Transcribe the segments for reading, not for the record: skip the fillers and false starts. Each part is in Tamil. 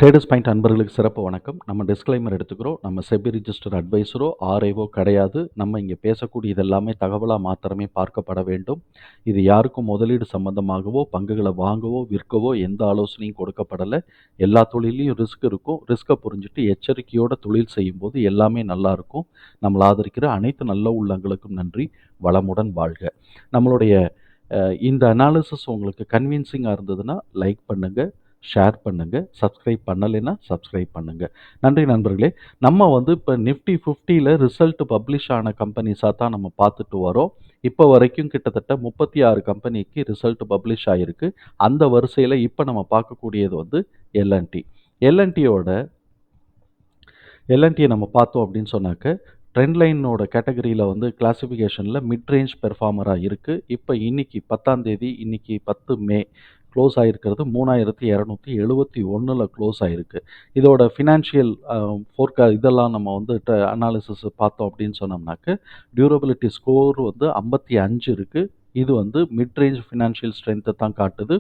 ட்ரேடர்ஸ் பாயிண்ட் அன்பர்களுக்கு சிறப்பு வணக்கம். நம்ம டிஸ்க்ளைமர் எடுத்துக்கிறோம். நம்ம செபி ரிஜிஸ்டர் அட்வைசரோ ஆர்ஐஓ கிடையாது. நம்ம இங்கே பேசக்கூடிய இதெல்லாமே தகவலாக மாத்திரமே பார்க்கப்பட வேண்டும். இது யாருக்கும் முதலீடு சம்பந்தமாகவோ பங்குகளை வாங்கவோ விற்கவோ எந்த ஆலோசனையும் கொடுக்கப்படலை. எல்லா தொழிலையும் ரிஸ்க் இருக்கும். ரிஸ்க்கை புரிஞ்சுட்டு எச்சரிக்கையோட தொழில் செய்யும்போது எல்லாமே நல்லா இருக்கும். நம்மளை ஆதரிக்கிற அனைத்து நல்ல உள்ளங்களுக்கும் நன்றி. வளமுடன் வாழ்க. நம்மளுடைய இந்த அனாலிசிஸ் உங்களுக்கு கன்வின்சிங்காக இருந்ததுன்னா லைக் பண்ணுங்கள், ஷேர் பண்ணுங்கள், சப்ஸ்கிரைப் பண்ணலைன்னா சப்ஸ்கிரைப் பண்ணுங்கள். நன்றி நண்பர்களே. நம்ம இப்போ நிஃப்டி 50ல் ரிசல்ட் பப்ளிஷ் ஆன கம்பெனிஸாக தான் நம்ம பார்த்துட்டு வரோம். இப்போ வரைக்கும் கிட்டத்தட்ட 36 கம்பெனிக்கு ரிசல்ட் பப்ளிஷ் ஆகிருக்கு. அந்த வரிசையில் இப்போ நம்ம பார்க்கக்கூடியது எல்என்டி. எல்என்டியை நம்ம பார்த்தோம் அப்படின்னு சொன்னாக்க ட்ரெண்ட் லைனோட கேட்டகரியில் கிளாசிஃபிகேஷனில் மிட் ரேஞ்ச் பெர்ஃபார்மராக இருக்குது. இப்போ இன்னைக்கு 10ஆம் தேதி, இன்னைக்கு 10 மே க்ளோஸ் ஆகிருக்கிறது 3271 க்ளோஸ் ஆகிருக்கு. இதோட ஃபினான்ஷியல் இதெல்லாம் நம்ம அனாலிசிஸ் பார்த்தோம் அப்படின்னு சொன்னோம்னாக்க டியூரபிலிட்டி ஸ்கோர் 55 இருக்குது. இது மிட் ரேஞ்ச் ஃபினான்ஷியல் ஸ்ட்ரென்த்தை தான் காட்டுது.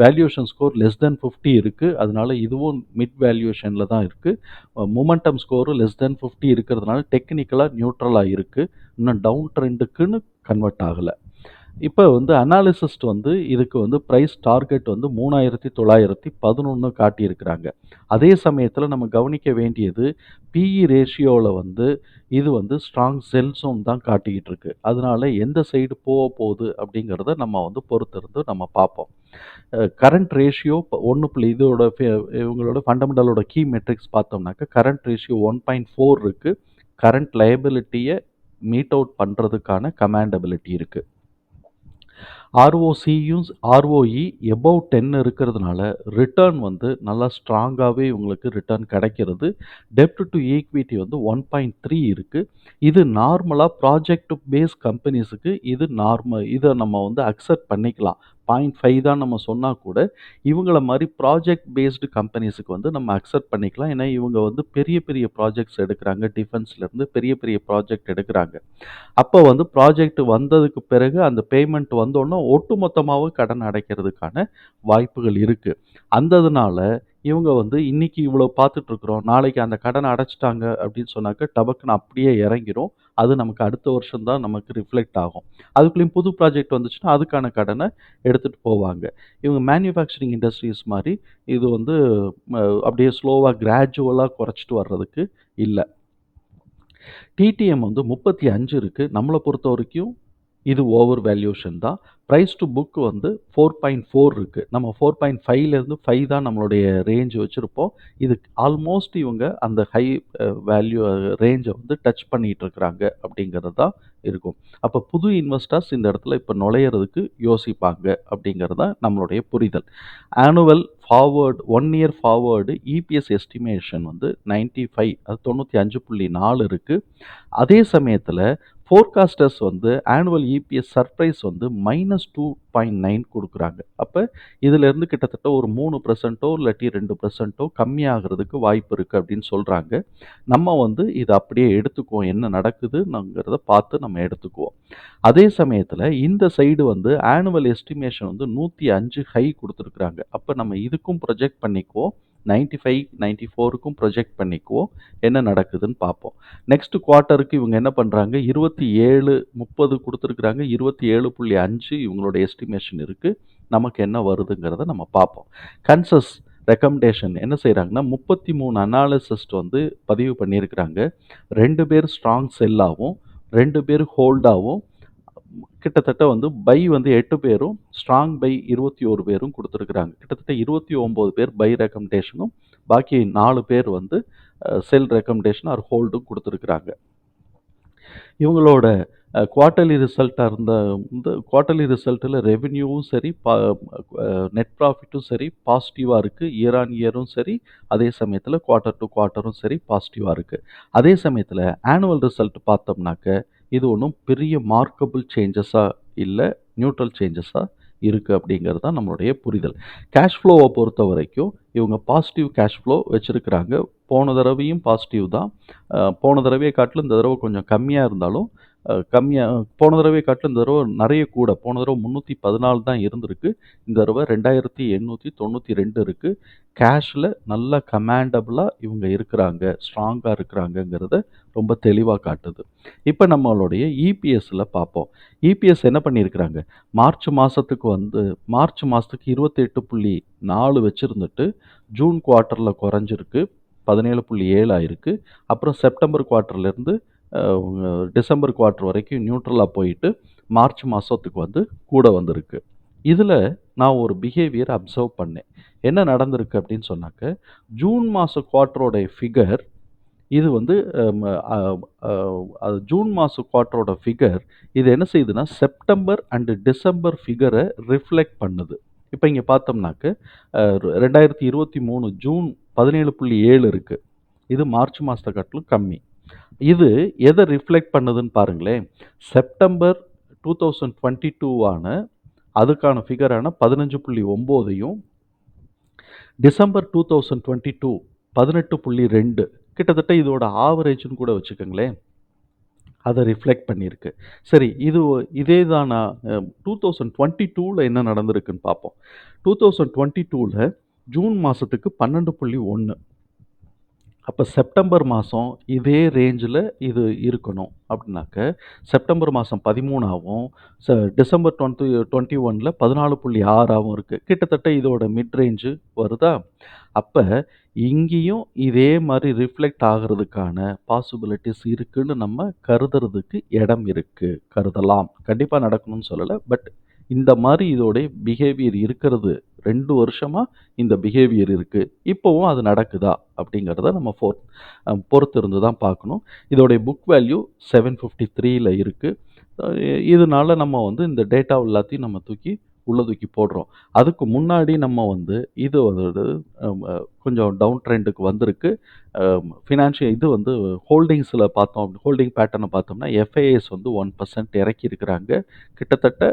வேல்யூஷன் ஸ்கோர் லெஸ் தென் 50 இருக்குது. அதனால இதுவும் மிட் வேல்யூஷனில் தான் இருக்குது. மொமெண்டம் ஸ்கோரும் லெஸ் தென் 50 இருக்கிறதுனால டெக்னிக்கலாக நியூட்ரலாக இருக்குது. இன்னும் டவுன் ட்ரெண்டுக்குன்னு கன்வெர்ட் ஆகலை. இப்போ அனாலிசிஸ்ட் இதுக்கு ப்ரைஸ் டார்கெட் 3911 காட்டியிருக்கிறாங்க. அதே சமயத்தில் நம்ம கவனிக்க வேண்டியது பிஇ ரேஷியோவில் இது ஸ்ட்ராங் செல் ஜோன் தான் காட்டிக்கிட்டு இருக்கு. அதனால எந்த சைடு போகுது அப்படிங்கிறத நம்ம பொறுத்திருந்து நம்ம பார்ப்போம். Current ratio 1. இவங்களோட ஃபண்டமெண்டலோட கீ மெட்ரிக்ஸ் பார்த்தோம்னாக்க கரண்ட் ரேஷியோ 1.4 இருக்குது. கரண்ட் லைபிலிட்டியை மீட் அவுட் பண்ணுறதுக்கான கமாண்டபிலிட்டி இருக்குது. ஆர்ஓசியும் ஆர்ஓஇ எபவ் 10 இருக்கிறதுனால ரிட்டர்ன் நல்லா ஸ்ட்ராங்காகவே உங்களுக்கு ரிட்டர்ன் கிடைக்கிறது. டெப்ட் டு ஈக்விட்டி 1.3 இருக்குது. இது நார்மலாக ப்ராஜெக்ட் பேஸ் கம்பெனிஸுக்கு இதை நம்ம அக்செப்ட் பண்ணிக்கலாம். 0.5 தான் நம்ம சொன்னால் கூட இவங்கள மாதிரி ப்ராஜெக்ட் பேஸ்டு கம்பெனிஸுக்கு நம்ம அக்செப்ட் பண்ணிக்கலாம். ஏன்னா இவங்க பெரிய பெரிய ப்ராஜெக்ட்ஸ் எடுக்கிறாங்க. டிஃபென்ஸ்லேருந்து பெரிய பெரிய ப்ராஜெக்ட் எடுக்கிறாங்க. அப்போ ப்ராஜெக்ட் வந்ததுக்கு பிறகு அந்த பேமெண்ட் வந்தோடனே ஒட்டுமொத்தமாகவும் கடன் அடைக்கிறதுக்கான வாய்ப்புகள் இருக்குது. அந்ததுனால இவங்க இன்னைக்கு இவ்வளோ பார்த்துட்ருக்குறோம், நாளைக்கு அந்த கடனை அடைச்சிட்டாங்க அப்படின்னு சொன்னாக்க டபக்குன்னு அப்படியே இறங்கிரும். அது நமக்கு அடுத்த வருஷம் தான் நமக்கு ரிஃப்ளெக்ட் ஆகும். அதுக்குள்ளேயும் புது ப்ராஜெக்ட் வந்துச்சுன்னா அதுக்கான கடனை எடுத்துகிட்டு போவாங்க. இவங்க மேனுஃபேக்சரிங் இண்டஸ்ட்ரீஸ் மாதிரி இது அப்படியே ஸ்லோவாக கிராஜுவலாக குறைச்சிட்டு வர்றதுக்கு இல்லை. டிடிஎம் 35 இருக்குது. நம்மளை பொறுத்த வரைக்கும் இது ஓவர் வேல்யூஷன் தான். ப்ரைஸ் டு புக் 4.4 இருக்குது. நம்ம 4.5லேருந்து 5 தான் நம்மளுடைய ரேஞ்ச் வச்சுருப்போம். இது ஆல்மோஸ்ட் இவங்க அந்த ஹை வேல்யூ ரேஞ்சை டச் பண்ணிகிட்டு இருக்கிறாங்க அப்படிங்கிறது தான் இருக்கும். அப்போ புது இன்வெஸ்டர்ஸ் இந்த இடத்துல இப்போ நுழையிறதுக்கு யோசிப்பாங்க அப்படிங்கிறது தான் நம்மளுடைய புரிதல். Annual forward 1 year forward EPS estimation 95, அது 95.4 இருக்குது. அதே சமயத்தில் ஃபோர்காஸ்டர்ஸ் ஆனுவல் இபிஎஸ் சர்ப்ரைஸ் -2.9 கொடுக்குறாங்க. அப்போ இதிலேருந்து கிட்டத்தட்ட ஒரு 3% இல்லாட்டி 2% கம்மியாகிறதுக்கு வாய்ப்பு இருக்குது அப்படின்னு சொல்கிறாங்க. நம்ம இதை அப்படியே எடுத்துக்குவோம், என்ன நடக்குதுங்கிறத பார்த்து நம்ம எடுத்துக்குவோம். அதே சமயத்தில் இந்த சைடு ஆனுவல் எஸ்டிமேஷன் 105 ஹை கொடுத்துருக்குறாங்க. அப்போ நம்ம இதுக்கும் ப்ரொஜெக்ட் பண்ணிக்குவோம், 95, 94க்கும் ப்ரொஜெக்ட் பண்ணிக்குவோம், என்ன நடக்குதுன்னு பார்ப்போம். நெக்ஸ்ட் குவார்ட்டருக்கு இவங்க என்ன பண்ணுறாங்க, 27, 30 கொடுத்துருக்குறாங்க. 27.5 இவங்களோட எஸ்டிமேஷன் இருக்குது. நமக்கு என்ன வருதுங்கிறத நம்ம பார்ப்போம். கன்சஸ் ரெக்கமெண்டேஷன் என்ன செய்கிறாங்கன்னா 33 அனாலிசிஸ்ட் பதிவு பண்ணியிருக்கிறாங்க. 2 பேர் ஸ்ட்ராங் செல்லாகவும் 2 பேர் ஹோல்டாகவும் கிட்டத்தட்ட பை 8 பேரும் ஸ்ட்ராங் பை 21 பேரும் கொடுத்துருக்குறாங்க. கிட்டத்தட்ட 29 பேர் பை ரெக்கமெண்டேஷனும் பாக்கி 4 பேர் செல் ரெக்கமெண்டேஷன் ஆர் ஹோல்டும் கொடுத்துருக்குறாங்க. இவங்களோட குவார்ட்டர்லி ரிசல்ட்டாக இருந்த குவார்ட்டர்லி ரிசல்ட்டில் ரெவென்யூவும் சரி நெட் ப்ராஃபிட்டும் சரி பாசிட்டிவாக இருக்குது. இயர் ஆன் இயரும் சரி, அதே சமயத்தில் குவார்ட்டர் டு குவார்ட்டரும் சரி பாசிட்டிவாக இருக்குது. அதே சமயத்தில் ஆனுவல் ரிசல்ட் பார்த்தோம்னாக்க இது ஒன்றும் பெரிய மார்க்கபிள் சேஞ்சஸாக இல்லை, நியூட்ரல் சேஞ்சஸாக இருக்குது அப்படிங்கிறது தான் நம்மளுடைய புரிதல். கேஷ் ஃப்ளோவை பொறுத்த வரைக்கும் இவங்க பாசிட்டிவ் கேஷ் ஃப்ளோ வச்சுருக்கிறாங்க. போன தடவையும் பாசிட்டிவ் தான். போன தடவையை காட்டிலும் இந்த தடவை கொஞ்சம் கம்மியாக இருந்தாலும் கம்மியா போன தடவை காட்டிலும் இந்த தடவ நெறைய கூட. போன தடவ 314 தான் இருந்திருக்கு. இந்த தடவ 2892 இருக்கு. கேஷ்ல நல்லா கமாண்டபிளா இவங்க இருக்கிறாங்க. ஸ்ட்ராங்கா இருக்கிறாங்கங்கிறத ரொம்ப தெளிவா காட்டுது. இப்ப நம்மளுடைய இபிஎஸ்ல பார்ப்போம். இபிஎஸ் என்ன பண்ணியிருக்கிறாங்க, மார்ச் மாசத்துக்கு 28.4 வச்சிருந்துட்டு, ஜூன் குவார்ட்டர்ல குறைஞ்சிருக்கு. 17.7 ஆயிருக்கு. அப்புறம் செப்டம்பர் குவார்ட்டர்லேருந்து டிசம்பர் குவார்ட்டர் வரைக்கும் நியூட்ரலா போயிட்டு, மார்ச் மாசத்துக்கு கூட வந்திருக்கு. இதுல நான் ஒரு பிஹேவியர் அப்சர்வ் பண்ணேன். என்ன நடந்திருக்கு அப்படின்னு சொன்னாக்க, ஜூன் மாச குவார்ட்டரோட ஃபிகர் இது வந்து அம் அ அ அது ஜூன் மாச குவார்ட்டரோட ஃபிகர் இது என்ன செய்யுதுன்னா, செப்டம்பர் அண்ட் டிசம்பர் ஃபிகர ரிஃப்ளெக்ட் பண்ணுது. இப்ப இங்க பார்த்தோம்னாக்க, அ 2023 ஜூன் 17.7 இருக்கு. இது மார்ச் மாசத்த காட்டிலும் கம்மி. இது எத ரிஃப்ளெக்ட் பண்ணுதுன்னு பாருங்களேன். செப்டம்பர் 2022 அதுக்கான ஃபிகரான 15.9யும், டிசம்பர் 2022 18.2 கிட்டத்தட்ட இதோட ஆவரேஜ்ன்னு கூட வச்சுக்கங்களேன். அத ரிஃப்ளெக்ட் பண்ணியிருக்கு. சரி இதே தானா 2022ல என்ன நடந்திருக்குன்னு பார்ப்போம். 2022ல ஜூன் மாசத்துக்கு 12.1 அப்ப செப்டம்பர் மாசம் இதே ரேஞ்சில இது இருக்கணும் அப்படின்னாக்க, செப்டம்பர் மாசம் 13ஆவும், டிசம்பர் 2021ல 14.6ஆவும் இருக்கு. கிட்டத்தட்ட இதோட மிட் ரேஞ்சு வருதா? அப்ப இங்கேயும் இதே மாரி ரிஃப்ளெக்ட் ஆகுறதுக்கான பாசிபிலிட்டீஸ் இருக்குன்னு நம்ம கருதுறதுக்கு இடம் இருக்கு. கருதலாம். கண்டிப்பா நடக்கணும்னு சொல்லல. பட் இந்த மாரி இதோடைய பிஹேவியர் இருக்கிறது. 2 வருஷமா இந்த பிஹேவியர் இருக்கு. இப்பவும் அது நடக்குதா? அப்படிங்கிறத நம்ம பொறுத்து இருந்து தான் பார்க்கணும். இதோடைய புக் வேல்யூ 753ல இருக்கு. அ இதனால நம்ம இந்த டேட்டா எல்லாத்தையும் நம்ம உள்ள தூக்கி போடுறோம். அதுக்கு முன்னாடி நம்ம இது ஒரு கொஞ்சம் டவுன் ட்ரெண்டுக்கு வந்திருக்கு. ஃபினான்ஷியல் இது ஹோல்டிங்ஸ்ல பார்த்தோம். ஹோல்டிங் பேட்டர்ன பார்த்தோம்னா, எஃப்ஐஎஸ் 1% இறக்கி இருக்கிறாங்க. கிட்டத்தட்ட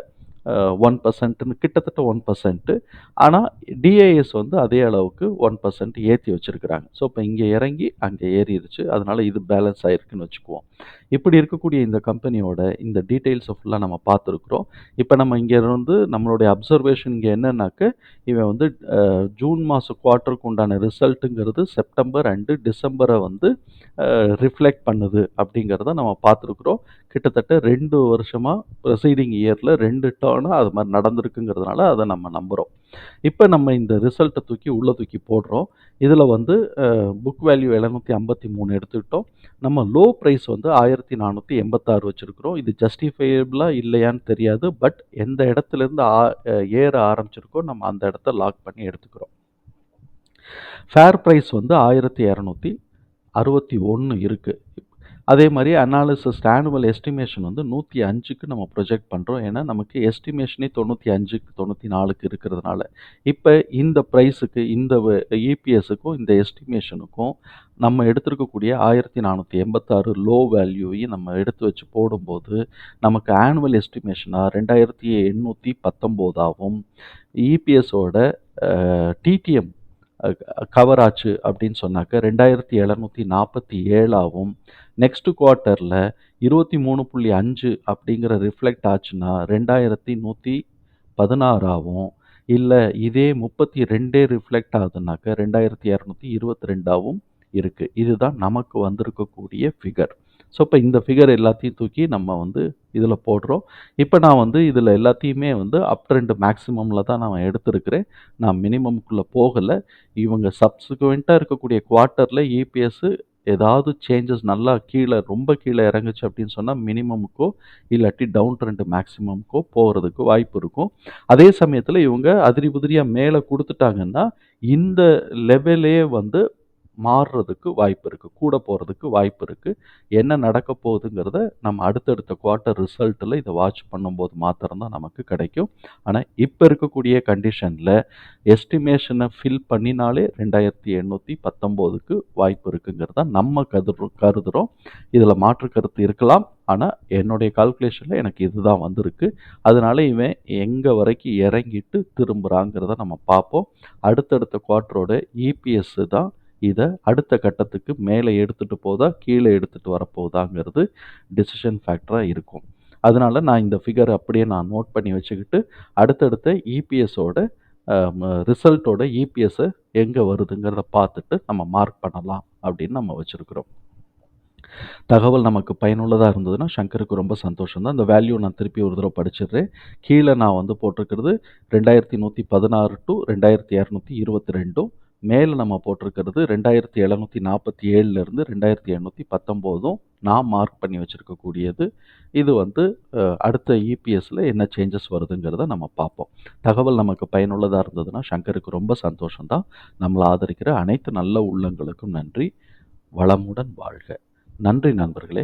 1%ன்னு கிட்டத்தட்ட 1%. ஆனா, டிஐஎஸ் அதே அளவுக்கு 1% ஏத்தி வச்சிருக்கிறாங்க. ஸோ, இப்ப இங்க இறங்கி அங்க ஏறிருச்சு. அதனால இது பேலன்ஸ் ஆயிருக்குன்னு வச்சுக்குவோம். இப்படி இருக்கக்கூடிய இந்த கம்பெனியோட இந்த டீட்டெயில்ஸ ஃபுல்லா நம்ம பார்த்துருக்குறோம். இப்ப நம்ம இங்க இருந்து நம்மளுடைய அப்சர்வேஷன் இங்க என்னன்னாக்க, இவன் ஜூன் மாச குவார்ட்டருக்கு உண்டான ரிசல்ட்டுங்கிறது செப்டம்பர் அண்ட் டிசம்பர ரிஃப்ளெக்ட் பண்ணுது அப்படிங்கிறத நம்ம பார்த்துருக்குறோம். கிட்டத்தட்ட 2 வருஷமா ப்ரீசீடிங் இயர்ல 2 டர்னா அது மாரி நடந்திருக்குங்கிறதுனால அத நம்ம நம்புறோம். இப்ப நம்ம இந்த ரிசல்ட்ட உள்ள தூக்கி போடுறோம். இதுல புக் வேல்யூ 753 எடுத்துக்கிட்டோம். நம்ம லோ பிரைஸ் 1486 வச்சிருக்கிறோம். இது ஜஸ்டிஃபையபிளா இல்லையான்னு தெரியாது. பட் எந்த இடத்துலேருந்து ஏற ஆரம்பிச்சிருக்கோ நம்ம அந்த இடத்த லாக் பண்ணி எடுத்துக்கிறோம். ஃபேர் பிரைஸ் 1261 இருக்கு. அதே மாரி அனாலிசிஸ் ஆனுவல் எஸ்டிமேஷன் 105க்கு நம்ம ப்ரொஜெக்ட் பண்றோம். ஏன்னா, நமக்கு எஸ்டிமேஷனே 95க்கு 94க்கு இருக்கிறதுனால. இப்ப இந்த பிரைஸுக்கு இந்த இபிஎஸ்ஸுக்கும் இந்த எஸ்டிமேஷனுக்கும் நம்ம எடுத்திருக்கக்கூடிய 1486 லோ வேல்யூவையும் நம்ம எடுத்து வச்சு போடும்போது, நமக்கு ஆனுவல் எஸ்டிமேஷனா 2819ஆவும், இபிஎஸோட டிடிஎம் அ கவர் ஆச்சு அப்படின்னு சொன்னாக்க 2747ஆவும், நெக்ஸ்ட் குவார்ட்டர்ல 23.5 அப்படிங்கிற ரிஃப்ளெக்ட் ஆச்சுன்னா 2116ஆவும், இல்ல இதே 32 ரிஃப்ளெக்ட் ஆகுதுன்னாக்க 2222ஆவும் இருக்கு. இதுதான் நமக்கு வந்திருக்கக்கூடிய ஃபிகர். ஸோ, இப்ப இந்த ஃபிகர் எல்லாத்தையும் தூக்கி நம்ம இதுல போடுறோம். இப்ப நான் இதுல எல்லாத்தையுமே அப் ட்ரெண்ட் மேக்ஸிமம்ல தான் நான் எடுத்திருக்கிறேன். நான் மினிமம்க்குள்ள போகல. இவங்க சப்சிக்வென்ட்டா இருக்கக்கூடிய குவார்ட்டர்ல இபிஎஸ் ஏதாவது சேஞ்சஸ் நல்லா ரொம்ப கீழ இறங்குச்சு அப்படின்னு சொன்னா, மினிமமுக்கோ இல்லாட்டி டவுன் ட்ரெண்ட் மேக்ஸிமம்க்கோ போறதுக்கு வாய்ப்பு இருக்கும். அதே சமயத்துல இவங்க அதிரி புதிரியா மேல குடுத்துட்டாங்கன்னா, இந்த லெவலே மாறுறதுக்கு வாய்ப்பு இருக்கு. கூட போறதுக்கு வாய்ப்பு இருக்கு. என்ன நடக்க போகுதுங்கிறத நம்ம அடுத்தடுத்த குவார்ட்டர் ரிசல்ட்ல இத வாட்ச் பண்ணும்போது மாத்திரம் தான் நமக்கு கிடைக்கும். ஆனா, இப்ப இருக்கக்கூடிய கண்டிஷன்ல எஸ்டிமேஷன ஃபில் பண்ணினாலே 2819க்கு வாய்ப்பு இருக்குங்கிறத நம்ம கருதுறோம். இதுல மாற்று கருத்து இருக்கலாம். ஆனா, என்னுடைய கால்குலேஷன்ல எனக்கு இதுதான் வந்திருக்கு. அதனால இவன் எங்க வரைக்கும் இறங்கிட்டு திரும்புறாங்கிறத நம்ம பார்ப்போம். அடுத்தடுத்த குவார்ட்டரோட இபிஎஸ் தான் இதை அடுத்த கட்டத்துக்கு மேலே எடுத்துகிட்டு போதா கீழே எடுத்துகிட்டு வரப்போதாங்கிறது டிசிஷன் ஃபேக்டராக இருக்கும். அதனால நான் இந்த ஃபிகர் அப்படியே நான் நோட் பண்ணி வச்சுக்கிட்டு அடுத்தடுத்த இபிஎஸோட ரிசல்ட்டோட இபிஎஸ்ஸை எங்கே வருதுங்கிறத பார்த்துட்டு நம்ம மார்க் பண்ணலாம் அப்படின்னு நம்ம வச்சுருக்கிறோம். தகவல் நமக்கு பயனுள்ளதாக இருந்ததுன்னா சங்கருக்கு ரொம்ப சந்தோஷம் தான். இந்த வேல்யூ நான் திருப்பி ஒரு தடவை படிச்சிடுறேன். கீழே நான் வந்து போட்டிருக்கிறது 2116 டு 2222. மேலே நம்ம போட்டிருக்கிறது 2747லேருந்து 2719 நான் மார்க் பண்ணி வச்சுருக்கக்கூடியது. இது வந்து அடுத்த இபிஎஸ்ல என்ன சேஞ்சஸ் வருதுங்கிறத நம்ம பார்ப்போம். தகவல் நமக்கு பயனுள்ளதாக இருந்ததுன்னா சங்கருக்கு ரொம்ப சந்தோஷம் தான். நம்மளை ஆதரிக்கிற அனைத்து நல்ல உள்ளங்களுக்கும் நன்றி. வளமுடன் வாழ்க. நன்றி நண்பர்களே.